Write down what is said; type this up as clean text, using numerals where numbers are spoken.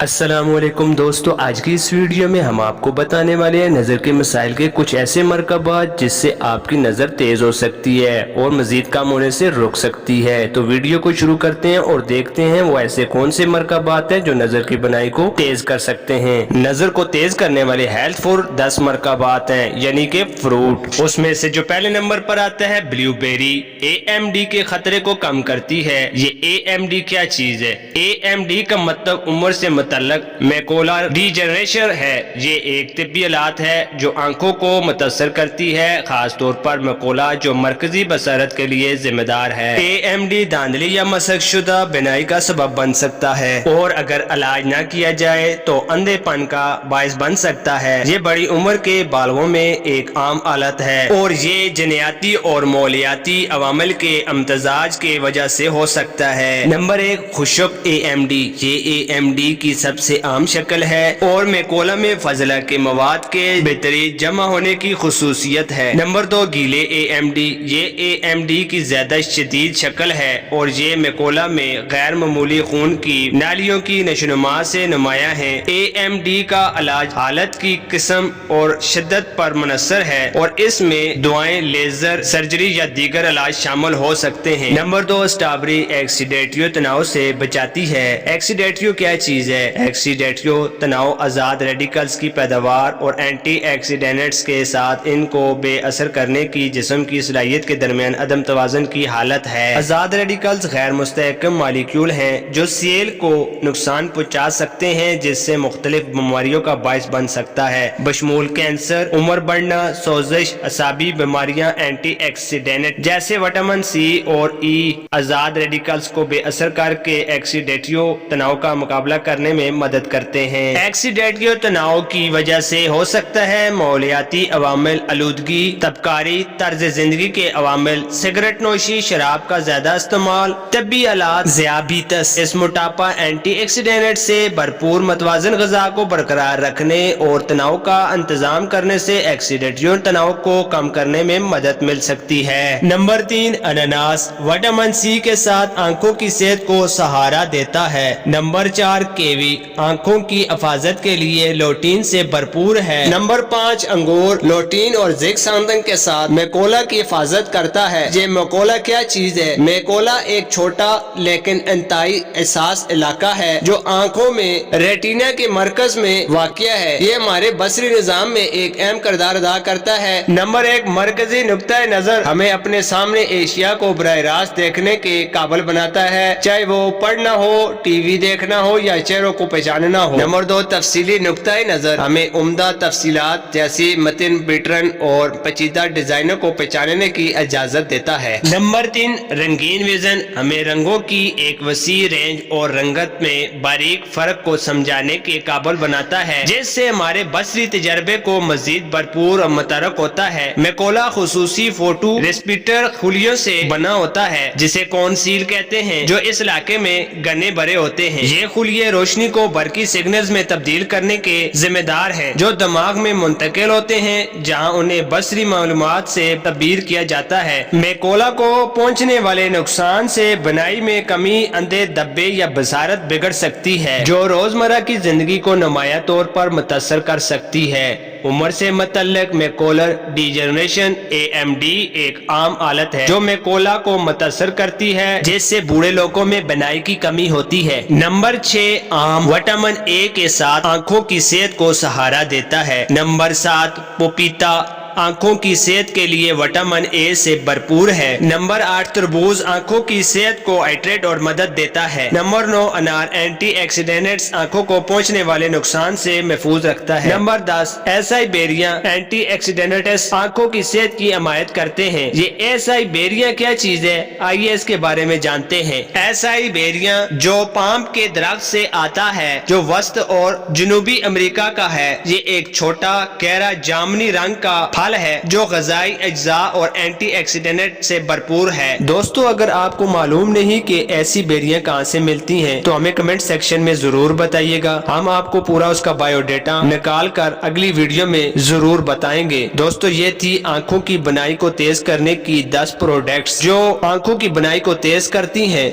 السلام علیکم دوستو، آج کی اس ویڈیو میں ہم آپ کو بتانے والے ہیں نظر کے مسائل کے کچھ ایسے مرکبات جس سے آپ کی نظر تیز ہو سکتی ہے اور مزید کم ہونے سے رک سکتی ہے۔ تو ویڈیو کو شروع کرتے ہیں اور دیکھتے ہیں وہ ایسے کون سے مرکبات ہیں جو نظر کی بنائی کو تیز کر سکتے ہیں۔ نظر کو تیز کرنے والے ہیلتھ فور 10 مرکبات ہیں، یعنی کہ فروٹ۔ اس میں سے جو پہلے نمبر پر آتا ہے بلیو بیری، AMD کے خطرے کو کم کرتی ہے۔ یہ AMD کیا چیز ہے؟ AMD کا مطلب عمر سے متعلق میکولر ڈیجنریشن ہے۔ یہ ایک طبی علامت ہے جو آنکھوں کو متاثر کرتی ہے، خاص طور پر میکولا جو مرکزی بصارت کے لیے ذمہ دار ہے۔ AMD دھاندلی یا مسخ شدہ بینائی کا سبب بن سکتا ہے اور اگر علاج نہ کیا جائے تو اندھے پن کا باعث بن سکتا ہے۔ یہ بڑی عمر کے بالغوں میں ایک عام حالت ہے اور یہ جنیاتی اور ماحولیاتی عوامل کے امتزاج کی وجہ سے ہو سکتا ہے۔ نمبر 1، خشک AMD۔ یہ AMD کی سب سے عام شکل ہے اور میکولا میں فضلہ کے مواد کے بہترین جمع ہونے کی خصوصیت ہے۔ نمبر 2، گیلے AMD۔ یہ AMD کی زیادہ شدید شکل ہے اور یہ میکولا میں غیر معمولی خون کی نالیوں کی نشوونما سے نمایاں ہے۔ AMD کا علاج حالت کی قسم اور شدت پر منحصر ہے اور اس میں دعائیں، لیزر سرجری یا دیگر علاج شامل ہو سکتے ہیں۔ نمبر 2، اسٹرابیری ایکسیڈیٹیو تناؤ سے بچاتی ہے۔ ایکسیڈیٹیو کیا چیز ہے؟ ایکسیڈیٹیو تناؤ آزاد ریڈیکلز کی پیداوار اور اینٹی ایکسیڈنٹس کے ساتھ ان کو بے اثر کرنے کی جسم کی صلاحیت کے درمیان عدم توازن کی حالت ہے۔ آزاد ریڈیکلز غیر مستحکم مالیکیول ہیں جو سیل کو نقصان پہنچا سکتے ہیں، جس سے مختلف بیماریوں کا باعث بن سکتا ہے، بشمول کینسر، عمر بڑھنا، سوزش، اعصابی بیماریاں۔ اینٹی ایکسیڈنٹ جیسے وٹامن C اور E آزاد ریڈیکلز کو بے اثر کر کے ایکسیڈیٹیو تناؤ کا مقابلہ کرنے میں مدد کرتے ہیں۔ ایکسیڈیٹیو تناؤ کی وجہ سے ہو سکتا ہے ماحولیاتی عوامل، آلودگی، تبکاری، طرز زندگی کے عوامل، سگریٹ نوشی، شراب کا زیادہ استعمال، طبی آلات، ذیابیطس۔ اس موٹاپا اینٹی ایکسیڈنٹ سے بھرپور متوازن غذا کو برقرار رکھنے اور تناؤ کا انتظام کرنے سے ایکسیڈیٹیو تناؤ کو کم کرنے میں مدد مل سکتی ہے۔ نمبر 3، اناناس وٹامن C کے ساتھ آنکھوں کی صحت کو سہارا دیتا ہے۔ نمبر 4، کیوی آنکھوں کی حفاظت کے لیے لوٹین سے بھرپور ہے۔ نمبر 5، انگور لوٹین اور زیکسانتھن کے ساتھ میکولا کی حفاظت کرتا ہے۔ یہ میکولا کیا چیز ہے؟ میکولا ایک چھوٹا لیکن انتہائی حساس علاقہ ہے جو آنکھوں میں ریٹینا کے مرکز میں واقع ہے۔ یہ ہمارے بصری نظام میں ایک اہم کردار ادا کرتا ہے۔ نمبر 1، مرکزی نقطۂ نظر ہمیں اپنے سامنے اشیاء کو براہ راست دیکھنے کے قابل بناتا ہے، چاہے وہ پڑھنا ہو، ٹی وی دیکھنا ہو یا چہروں کو پہچاننا ہو۔ نمبر 2، تفصیلی نقطۂ نظر ہمیں عمدہ تفصیلات جیسی متن پیٹرن اور پیچیدہ ڈیزائنوں کو پہچاننے کی اجازت دیتا ہے۔ نمبر 3، رنگین ویژن ہمیں رنگوں کی ایک وسیع رینج اور رنگت میں باریک فرق کو سمجھانے کے قابل بناتا ہے، جس سے ہمارے بصری تجربے کو مزید بھرپور اور متحرک ہوتا ہے۔ میکولا خصوصی فوٹو ریسپیٹر خلیوں سے بنا ہوتا ہے جسے کونسیل کہتے ہیں، جو اس علاقے میں گنے بھرے ہوتے ہیں۔ یہ خلیے روشنی کو برقی سگنلز میں تبدیل کرنے کے ذمہ دار ہیں جو دماغ میں منتقل ہوتے ہیں، جہاں انہیں بصری معلومات سے تعبیر کیا جاتا ہے۔ میکولا کو پہنچنے والے نقصان سے بینائی میں کمی، اندھے دھبے یا بصارت بگڑ سکتی ہے جو روزمرہ کی زندگی کو نمایاں طور پر متاثر کر سکتی ہے۔ عمر سے متعلق میکولر ڈیجنریشن AMD ایک عام حالت ہے جو میکولا کو متاثر کرتی ہے، جس سے بوڑھے لوگوں میں بینائی کی کمی ہوتی ہے۔ نمبر 6، آم وٹامن A کے ساتھ آنکھوں کی صحت کو سہارا دیتا ہے۔ نمبر 7، پپیتا آنکھوں کی صحت کے لیے وٹامن A سے بھرپور ہے۔ نمبر 8، تربوز آنکھوں کی صحت کو ہائیڈریٹ اور مدد دیتا ہے۔ نمبر 9، انار اینٹی ایکسیڈنٹس آنکھوں کو پہنچنے والے نقصان سے محفوظ رکھتا ہے۔ نمبر 10، ایسائی بیریاں اینٹی ایکسیڈنٹس آنکھوں کی صحت کی حمایت کرتے ہیں۔ یہ ایسائی بیریاں کیا چیز ہے؟ آئیے اس کے بارے میں جانتے ہیں۔ ایسائی بیریاں جو پام کے درخت سے آتا ہے جو وسط اور جنوبی امریکہ کا ہے، یہ ایک چھوٹا گہرا جامنی رنگ کا پھل ہے جو غذائی اجزاء اور اینٹی ایکسیڈنٹ سے بھرپور ہے۔ دوستو، اگر آپ کو معلوم نہیں کہ ایسی بیریاں کہاں سے ملتی ہیں تو ہمیں کمنٹ سیکشن میں ضرور بتائیے گا، ہم آپ کو پورا اس کا بایو ڈیٹا نکال کر اگلی ویڈیو میں ضرور بتائیں گے۔ دوستو، یہ تھی آنکھوں کی بنائی کو تیز کرنے کی 10 پروڈکٹس جو آنکھوں کی بنائی کو تیز کرتی ہیں۔